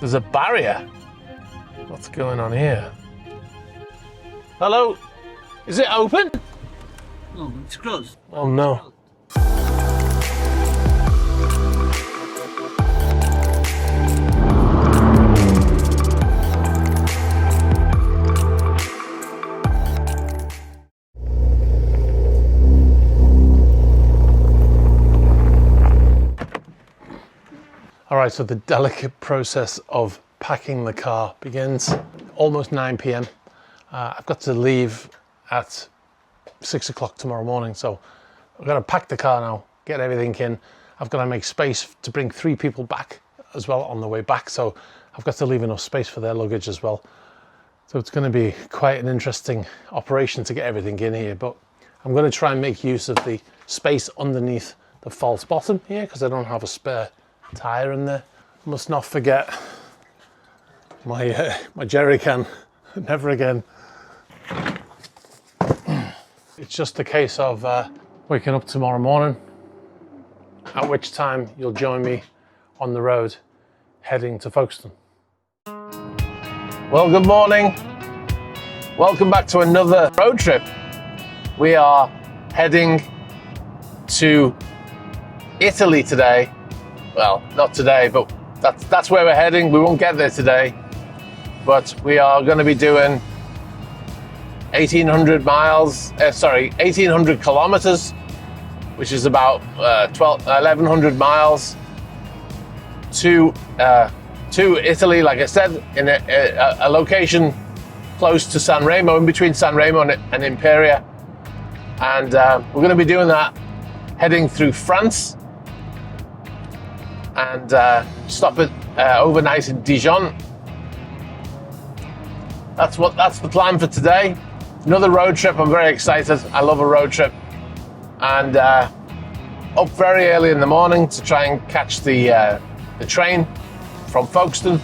There's a barrier. What's going on here? Hello? Is it open? No, it's closed. Oh no. All right, so the delicate process of packing the car begins almost 9 p.m. I've got to leave at 6 o'clock tomorrow morning, so I've got to pack the car now, get everything in. I've got to make space to bring 3 people back as well on the way back, so I've got to leave enough space for their luggage as well. So it's going to be quite an interesting operation to get everything in here, but I'm going to try and make use of the space underneath the false bottom here because I don't have a spare tyre in there. Must not forget my jerry can. Never again. It's just a case of waking up tomorrow morning, at which time you'll join me on the road heading to Folkestone. Well, good morning. Welcome back to another road trip. We are heading to Italy today. Well, not today, but that's where we're heading. We won't get there today, but we are going to be doing 1,800 kilometers, which is about 1,100 miles to Italy, like I said, in a location close to San Remo, in between San Remo and Imperia. And we're going to be doing that, heading through France, and stop at overnight in Dijon. That's the plan for today. Another road trip. I'm very excited. I love a road trip, and up very early in the morning to try and catch the train from Folkestone.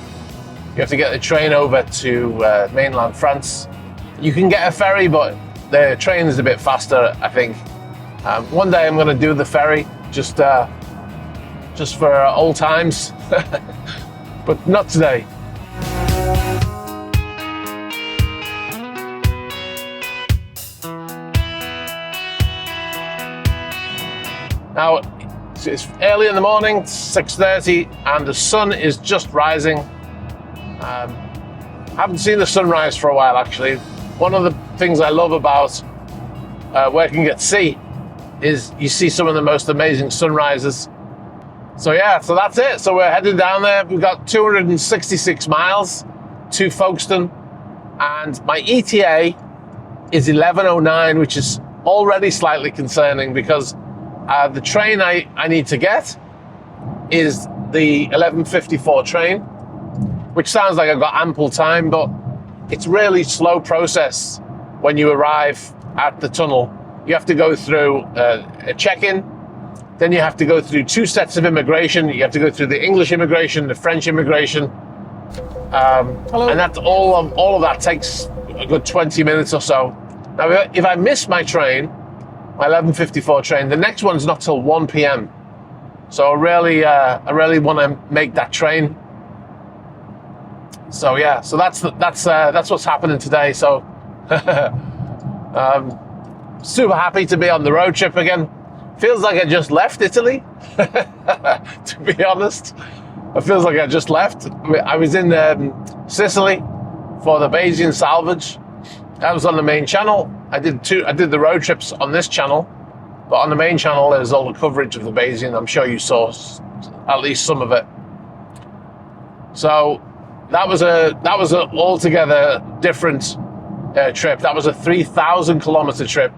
You have to get the train over to mainland France. You can get a ferry, but the train is a bit faster, I think. One day I'm going to do the ferry, just for old times, but not today. Now, it's early in the morning, 6:30, and the sun is just rising. I haven't seen the sunrise for a while, actually. One of the things I love about working at sea is you see some of the most amazing sunrises. So yeah, so that's it. So we're headed down there. We've got 266 miles to Folkestone, and my ETA is 11:09, which is already slightly concerning because the train I need to get is the 11:54 train, which sounds like I've got ample time, but it's really slow process when you arrive at the tunnel. You have to go through a check-in, then you have to go through 2 sets of immigration. You have to go through the English immigration, the French immigration, and that's all of that takes a good 20 minutes or so. Now, if I miss my train, my 11:54 train, the next one's not till 1 p.m. So I really want to make that train. So yeah, so that's what's happening today. So super happy to be on the road trip again. Feels like I just left Italy, to be honest. It feels like I just left. I was in Sicily for the Bayesian salvage. That was on the main channel. I did the road trips on this channel, but on the main channel there's all the coverage of the Bayesian. I'm sure you saw at least some of it. So that was an altogether different trip. That was a 3,000 kilometer trip,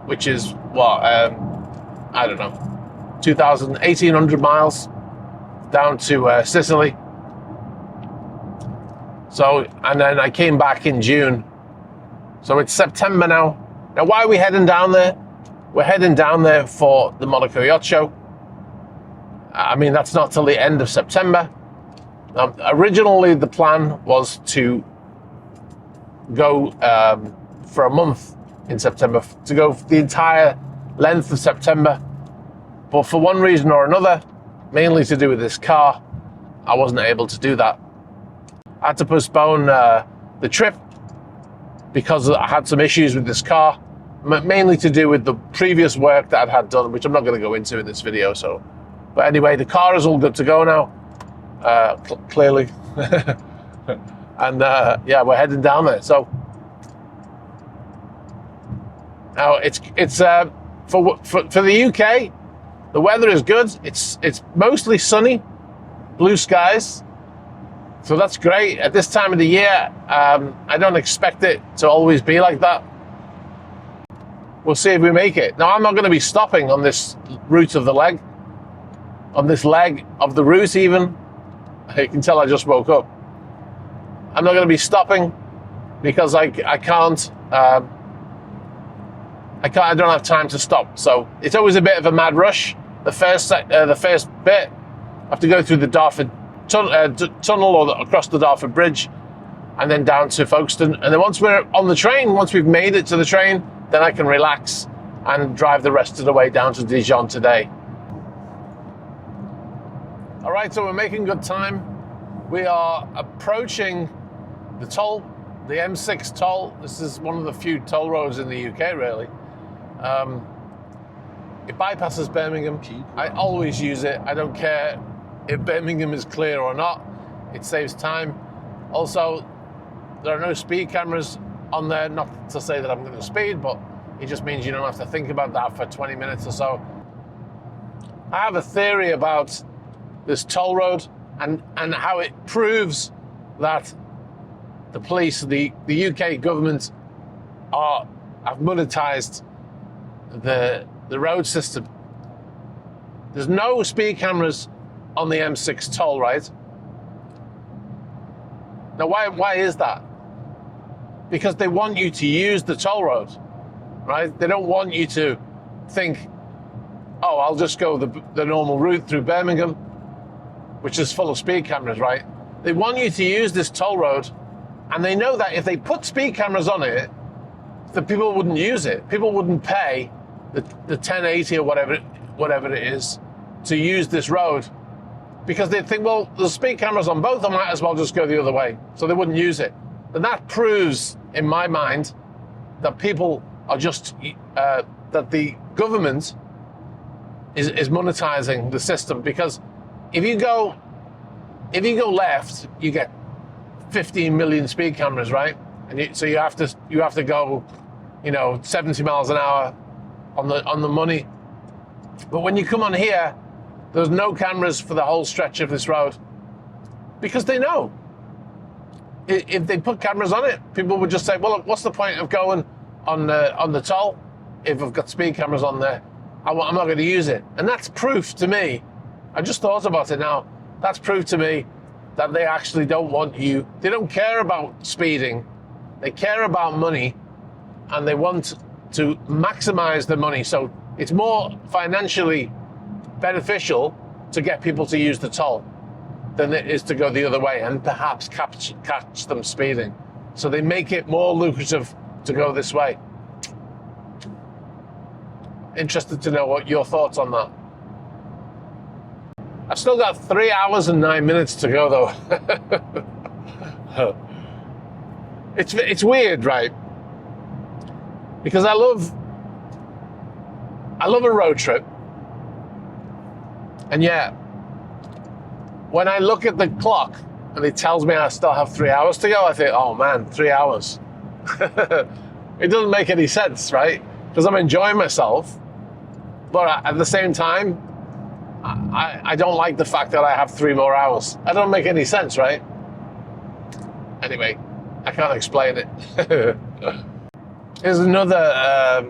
which is I don't know, 1,800 miles down to Sicily. So, and then I came back in June. So it's September now. Now, why are we heading down there? We're heading down there for the Monaco Yacht Show. I mean, that's not till the end of September. Originally, the plan was to go for a month in September, to go the entire length of September. But for one reason or another, mainly to do with this car, I wasn't able to do that. I had to postpone the trip because I had some issues with this car, mainly to do with the previous work that I'd had done, which I'm not going to go into in this video. So, but anyway, the car is all good to go now, clearly. And yeah, we're heading down there. So now it's for the UK, the weather is good. It's mostly sunny, blue skies. So that's great. At this time of the year, I don't expect it to always be like that. We'll see if we make it. Now, I'm not going to be stopping on this route of the leg, on this leg of the route even. You can tell I just woke up. I'm not going to be stopping because I can't, I don't have time to stop. So it's always a bit of a mad rush. The first bit, I have to go through the Dartford tunnel or across the Dartford Bridge and then down to Folkestone. And then once we're on the train, once we've made it to the train, then I can relax and drive the rest of the way down to Dijon today. All right, so we're making good time. We are approaching the toll, the M6 toll. This is one of the few toll roads in the UK, really. It bypasses Birmingham. I always use it. I don't care if Birmingham is clear or not. It saves time. Also, there are no speed cameras on there. Not to say that I'm going to speed, but it just means you don't have to think about that for 20 minutes or so. I have a theory about this toll road and how it proves that the police, the UK government have monetized the road system. There's no speed cameras on the M6 toll, right? Now, why is that? Because they want you to use the toll road, right? They don't want you to think, oh, I'll just go the normal route through Birmingham, which is full of speed cameras, right? They want you to use this toll road, and they know that if they put speed cameras on it, the people wouldn't use it. People wouldn't pay the 1080 or whatever it is to use this road, because they'd think, well, there's speed cameras on both, I might as well just go the other way. So they wouldn't use it. And that proves, in my mind, that people are just, that the government is monetizing the system. Because if you go left, you get 15 million speed cameras, right? And so you have to go, 70 miles an hour on the money. But when you come on here, there's no cameras for the whole stretch of this road, because they know if they put cameras on it, people would just say, well, what's the point of going on the toll if I've got speed cameras on there? I'm not going to use it. And that's proof to me. I just thought about it now. That's proof to me that they actually don't want you. They don't care about speeding. They care about money, and they want to maximize the money. So it's more financially beneficial to get people to use the toll than it is to go the other way and perhaps catch them speeding. So they make it more lucrative to go this way. Interested to know what your thoughts on that. I've still got 3 hours and 9 minutes to go, though. It's weird, right? Because I love a road trip, and yet when I look at the clock and it tells me I still have 3 hours to go, I think, oh man, 3 hours. It doesn't make any sense, right? Because I'm enjoying myself, but at the same time, I don't like the fact that I have 3 more hours. That don't make any sense, right? Anyway, I can't explain it. Here's another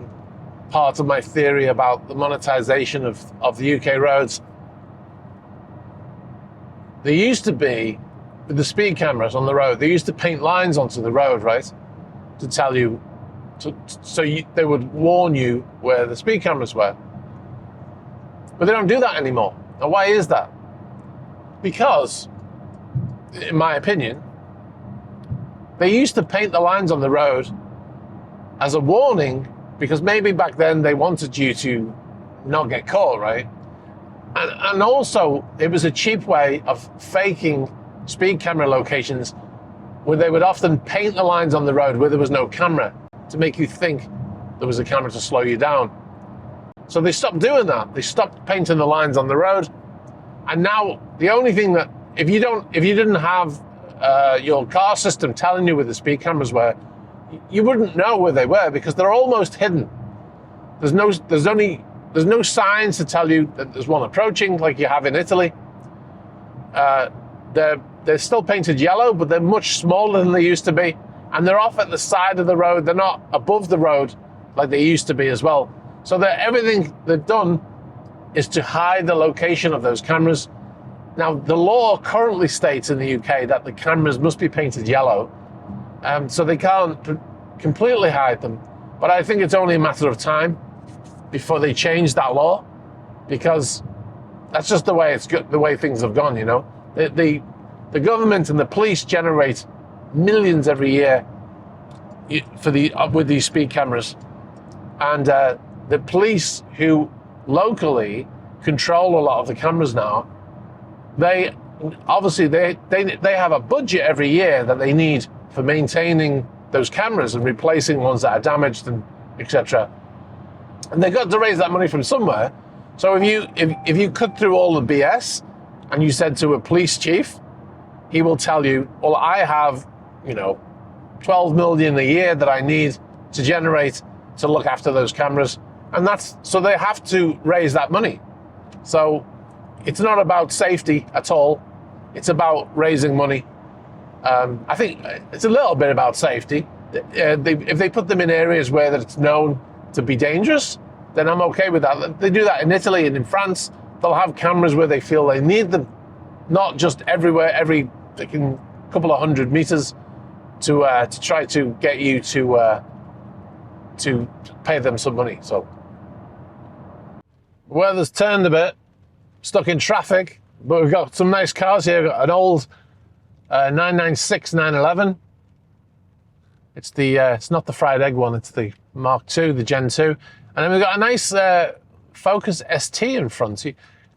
part of my theory about the monetization of the UK roads. There used to be, with the speed cameras on the road, they used to paint lines onto the road, right? To tell you, they would warn you where the speed cameras were. But they don't do that anymore. Now, why is that? Because, in my opinion, they used to paint the lines on the road as a warning, because maybe back then they wanted you to not get caught, right? And also, it was a cheap way of faking speed camera locations where they would often paint the lines on the road where there was no camera to make you think there was a camera to slow you down. So they stopped doing that. They stopped painting the lines on the road. And now the only thing that, if you didn't have your car system telling you where the speed cameras were, you wouldn't know where they were because they're almost hidden. There's no signs to tell you that there's one approaching like you have in Italy. They're still painted yellow, but they're much smaller than they used to be. And they're off at the side of the road. They're not above the road like they used to be as well. So everything they've done is to hide the location of those cameras. Now, the law currently states in the UK that the cameras must be painted yellow. So they can't completely hide them. But I think it's only a matter of time before they change that law, because that's just the way the way things have gone, you know. The government and the police generate millions every year with these speed cameras, and the police who locally control a lot of the cameras now, they have a budget every year that they need for maintaining those cameras and replacing ones that are damaged and etc. And they've got to raise that money from somewhere. So if you cut through all the BS and you said to a police chief, he will tell you, well, I have, 12 million a year that I need to generate to look after those cameras. And so they have to raise that money. So it's not about safety at all. It's about raising money. I think it's a little bit about safety. If they put them in areas where it's known to be dangerous, then I'm okay with that. They do that in Italy and in France. They'll have cameras where they feel they need them, not just everywhere, every couple of 100 meters to try to get you to pay them some money. So weather's turned a bit, stuck in traffic, but we've got some nice cars here. We've got an old 996 911. It's not the fried egg one, it's the Mark II, the Gen 2. And then we've got a nice Focus ST in front.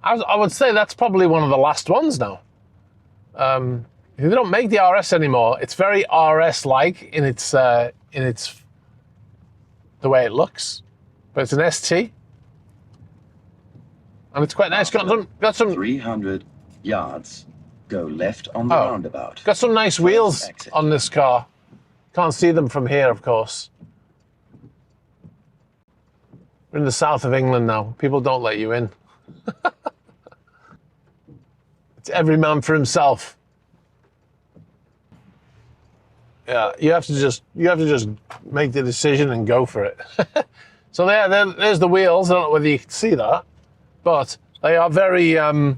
I would say that's probably one of the last ones now. They don't make the RS anymore. It's very RS-like in its the way it looks, but it's an ST, and it's quite nice. Got some 300 yards. Go left on the roundabout. Got some nice wheels on this car. Can't see them from here, of course. We're in the south of England now. People don't let you in. It's every man for himself. Yeah, you have to just make the decision and go for it. So there's the wheels. I don't know whether you can see that, but they are very. They're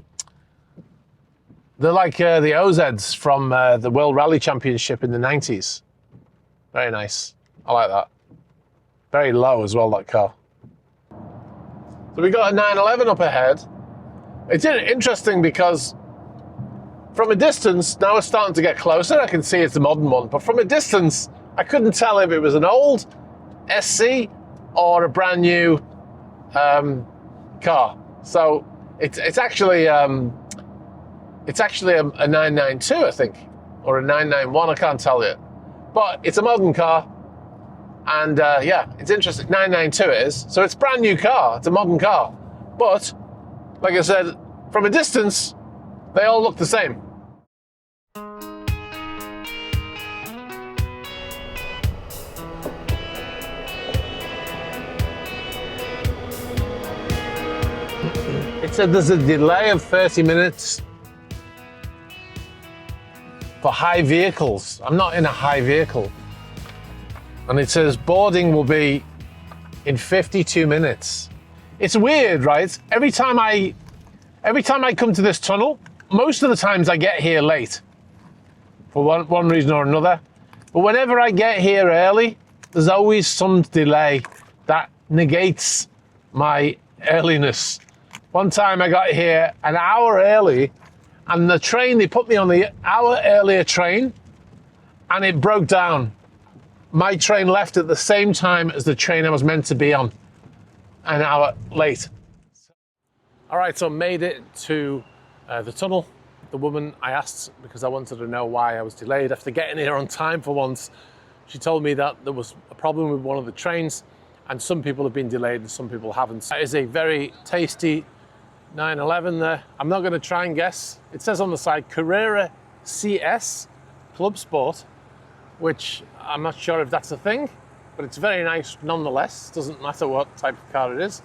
like the OZs from the World Rally Championship in the 90s. Very nice. I like that. Very low as well, that car. So we got a 911 up ahead. It's interesting because from a distance, now it's starting to get closer. I can see it's a modern one, but from a distance, I couldn't tell if it was an old SC or a brand new car. So it's actually a 992, I think, or a 991. I can't tell you, but it's a modern car, and yeah, it's interesting. 992 it is, so it's a brand new car. It's a modern car, but like I said, from a distance, they all look the same. It said there's a delay of 30 minutes for high vehicles. I'm not in a high vehicle. And it says boarding will be in 52 minutes. It's weird, right? Every time I come to this tunnel, most of the times I get here late for one reason or another. But whenever I get here early, there's always some delay that negates my earliness. One time I got here an hour early, and the train, they put me on the hour earlier train, and it broke down. My train left at the same time as the train I was meant to be on, an hour late. All right, so made it to the tunnel. The woman I asked, because I wanted to know why I was delayed after getting here on time for once, she told me that there was a problem with one of the trains and some people have been delayed and some people haven't. That is a very tasty 911 there. I'm not going to try and guess. It says on the side Carrera CS Club Sport, which I'm not sure if that's a thing, but it's very nice nonetheless. Doesn't matter what type of car it is.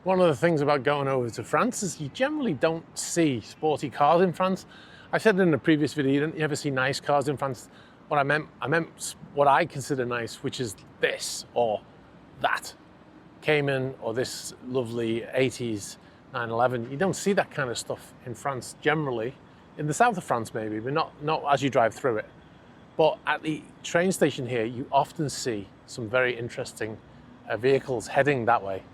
One of the things about going over to France is you generally don't see sporty cars in France. I said in a previous video, you don't ever see nice cars in France. What I meant what I consider nice, which is this or that Cayman or this lovely 80s 911. You don't see that kind of stuff in France generally. In the south of France maybe, but not as you drive through it. But at the train station here, you often see some very interesting vehicles heading that way.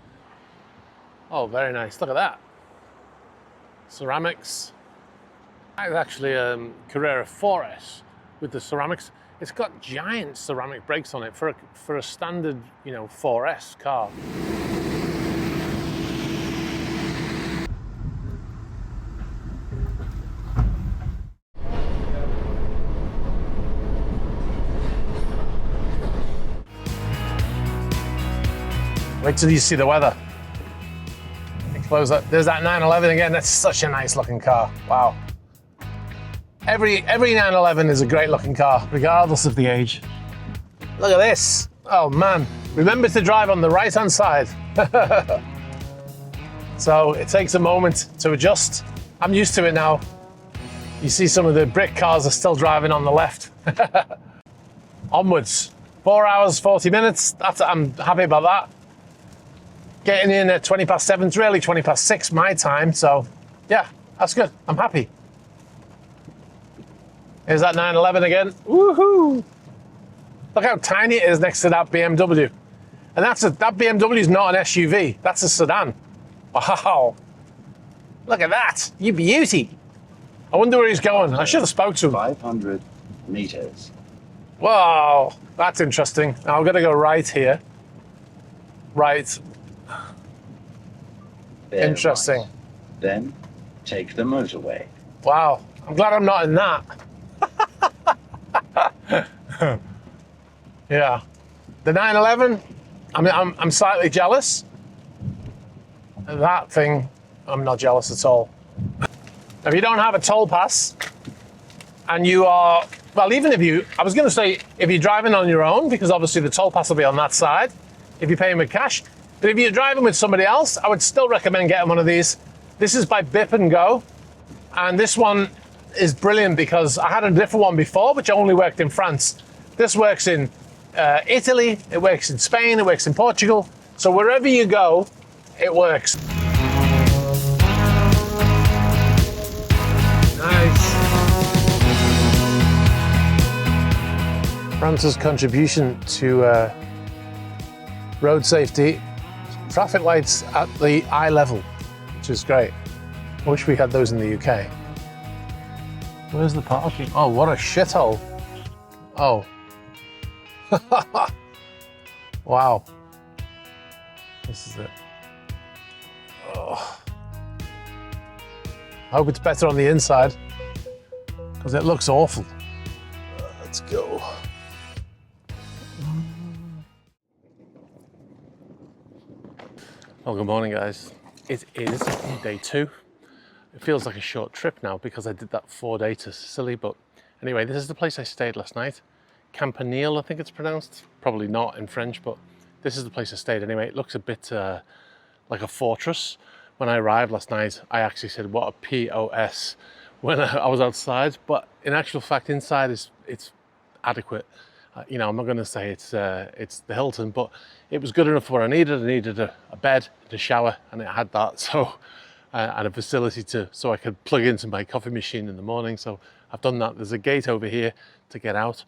Oh, very nice. Look at that. Ceramics. It's actually a Carrera 4S with the ceramics. It's got giant ceramic brakes on it for a standard, 4S car. Wait till you see the weather. Close up. There's that 911 again. That's such a nice looking car. Wow. Every 911 is a great looking car, regardless of the age. Look at this. Oh man. Remember to drive on the right hand side. So it takes a moment to adjust. I'm used to it now. You see some of the brick cars are still driving on the left. Onwards. 4 hours, 40 minutes. I'm happy about that. Getting in at 20 past 7, it's really 20 past 6 my time, so yeah, that's good. I'm happy. Here's that 911 again. Woohoo! Look how tiny it is next to that BMW. And that BMW is not an SUV, that's a sedan. Wow. Look at that, you beauty. I wonder where he's going. I should have spoke to him. 500 meters. Wow, that's interesting. Now I'm gonna go right here. Right. Very Interesting. right. Then take the motorway. Wow, I'm glad I'm not in that. Yeah, the 911. I'm slightly jealous. That thing, I'm not jealous at all. If you don't have a toll pass, and you are, well, even I was going to say if you're driving on your own, because obviously the toll pass will be on that side. If you're paying with cash. But if you're driving with somebody else, I would still recommend getting one of these. This is by Bip and Go. And this one is brilliant because I had a different one before, which only worked in France. This works in Italy, it works in Spain, it works in Portugal. So wherever you go, it works. Nice. France's contribution to road safety. Traffic lights at the eye level, which is great. I wish we had those in the UK. Where's the parking? Oh, what a shithole. Oh. Wow. This is it. Oh. I hope it's better on the inside, because it looks awful. Let's go. Well, good morning, guys. It is day 2. It feels like a short trip now because I did that 4-day to Sicily, but anyway, this is the place I stayed last night. Campanile, I think it's pronounced. Probably not in French, but this is the place I stayed anyway. It looks a bit like a fortress. When I arrived last night, I actually said, what a POS when I was outside, but in actual fact, inside it's adequate. I'm not going to say it's the Hilton, but it was good enough for what I needed. I needed a bed, a shower, and it had that. So, and a facility so I could plug into my coffee machine in the morning. So I've done that. There's a gate over here to get out.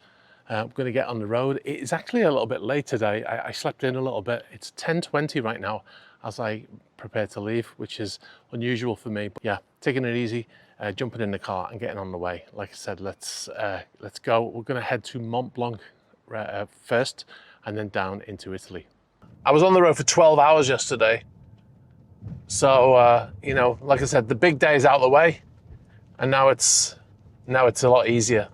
I'm going to get on the road. It's actually a little bit late today. I slept in a little bit. It's 10:20 right now as I prepare to leave, which is unusual for me. But yeah, taking it easy, jumping in the car and getting on the way. Like I said, let's go. We're going to head to Mont Blanc first and then down into Italy. I was on the road for 12 hours yesterday. So, you know, like I said, the big day is out of the way, and now it's a lot easier.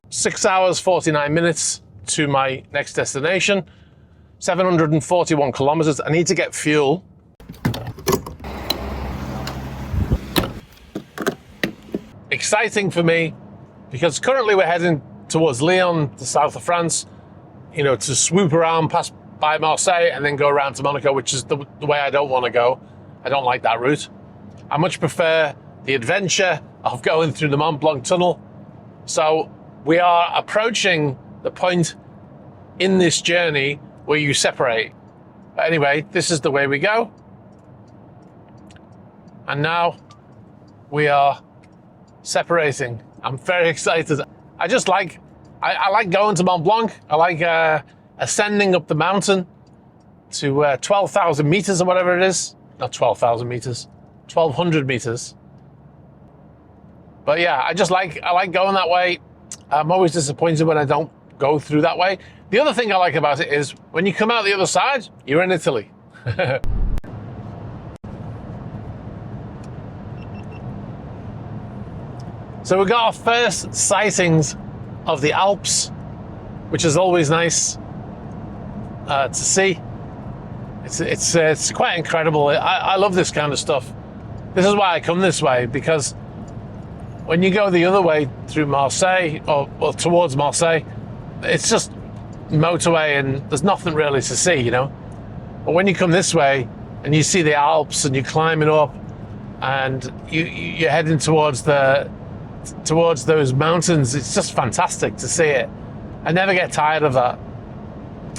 6 hours, 49 minutes to my next destination, 741 kilometers. I need to get fuel. Exciting for me, because currently we're heading towards Lyon, the south of France, you know, to swoop around, pass by Marseille, and then go around to Monaco, which is the way I don't want to go. I don't like that route. I much prefer the adventure of going through the Mont Blanc tunnel. So we are approaching the point in this journey where you separate. But anyway, this is the way we go. And now we are separating. I'm very excited. I just like, I like going to Mont Blanc. I like ascending up the mountain to 12,000 meters or whatever it is. Not 12,000 meters, 1,200 meters. But yeah, I like going that way. I'm always disappointed when I don't go through that way. The other thing I like about it is when you come out the other side, you're in Italy. So we got our first sightings of the Alps, which is always nice to see. It's quite incredible. I love this kind of stuff. This is why I come this way, because when you go the other way through Marseille or towards Marseille, it's just motorway and there's nothing really to see, you know. But when you come this way and you see the Alps and you're climbing up and you're heading towards those mountains, it's just fantastic to see it. I never get tired of that.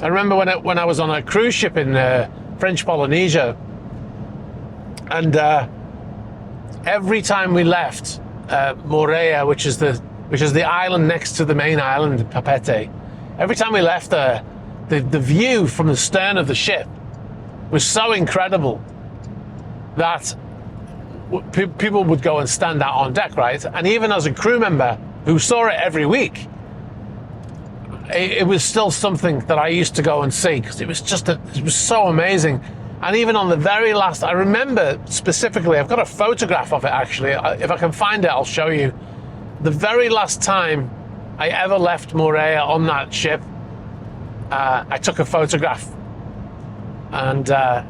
I remember when I was on a cruise ship in French Polynesia, and every time we left Moorea, which is the island next to the main island, Papeete, every time we left there, the view from the stern of the ship was so incredible that people would go and stand out on deck, right? And even as a crew member who saw it every week, it was still something that I used to go and see, because it was so amazing. And even on the very last, I remember specifically, I've got a photograph of it actually. If I can find it, I'll show you. The very last time I ever left Moorea on that ship, I took a photograph, and I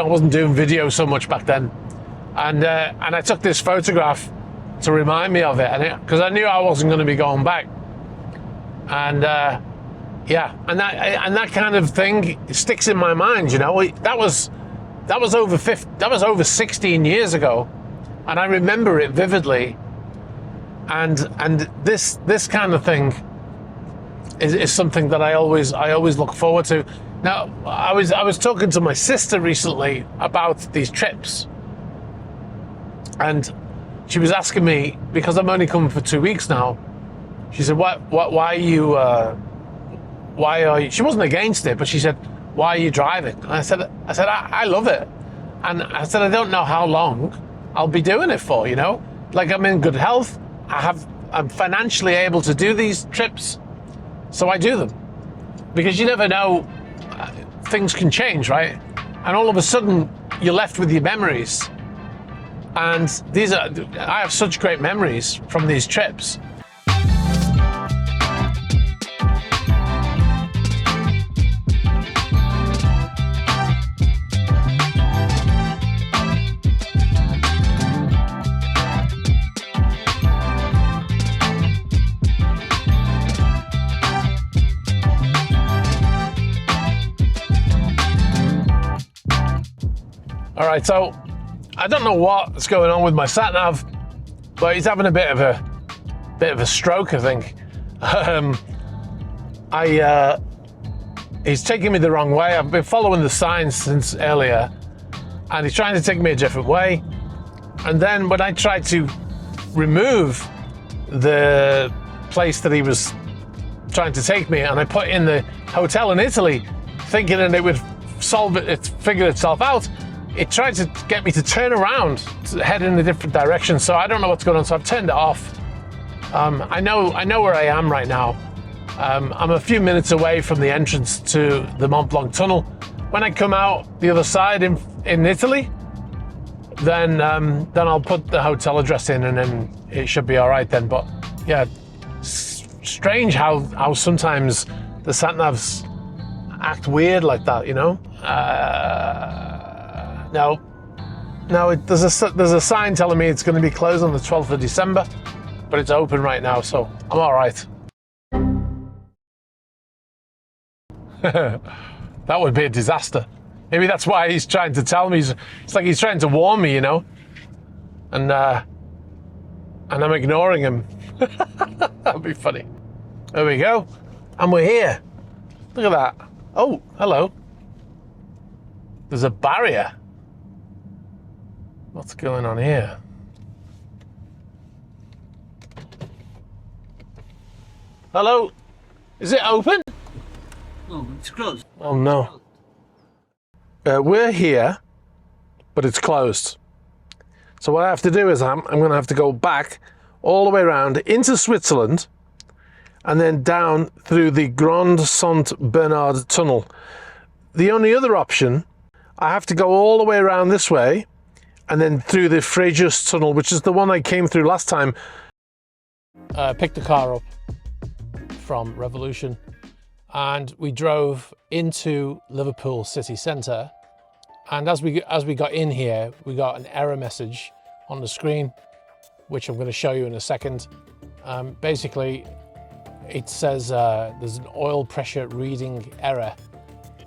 wasn't doing video so much back then, and I took this photograph to remind me of it, because I knew I wasn't going to be going back. And yeah, and that kind of thing sticks in my mind, you know. That was over 16 years ago, and I remember it vividly. And this kind of thing is something that I always look forward to. Now, I was talking to my sister recently about these trips, and she was asking me, because I'm only coming for 2 weeks now. She said, why are you, she wasn't against it, but she said, why are you driving? And I said, I love it. And I said, I don't know how long I'll be doing it for, you know? Like, I'm in good health. I'm financially able to do these trips. So I do them. Because you never know, things can change, right? And all of a sudden, you're left with your memories. And I have such great memories from these trips. All right, so I don't know what's going on with my sat nav, but he's having a bit of a stroke, I think. He's taking me the wrong way. I've been following the signs since earlier, and he's trying to take me a different way. And then when I tried to remove the place that he was trying to take me, and I put in the hotel in Italy, thinking that it would figure itself out, it tried to get me to turn around, to head in a different direction. So I don't know what's going on. So I've turned it off. I know where I am right now. I'm a few minutes away from the entrance to the Mont Blanc tunnel. When I come out the other side in Italy, then I'll put the hotel address in, and then it should be all right then. But yeah, strange how sometimes the sat navs act weird like that, you know. No, there's a sign telling me it's going to be closed on the 12th of December, but it's open right now, so I'm all right. That would be a disaster. Maybe that's why he's trying to tell me. It's like he's trying to warn me, you know, and I'm ignoring him. That'd be funny. There we go, and we're here. Look at that. Oh, hello. There's a barrier. What's going on here? Hello? Is it open? No, it's closed. Oh no. We're here, but it's closed. So what I have to do is I'm going to have to go back all the way around into Switzerland and then down through the Grand Saint Bernard tunnel. The only other option, I have to go all the way around this way and then through the Fréjus tunnel, which is the one I came through last time. Picked the car up from Revolution and we drove into Liverpool city centre. And as we got in here, we got an error message on the screen, which I'm going to show you in a second. Basically, it says there's an oil pressure reading error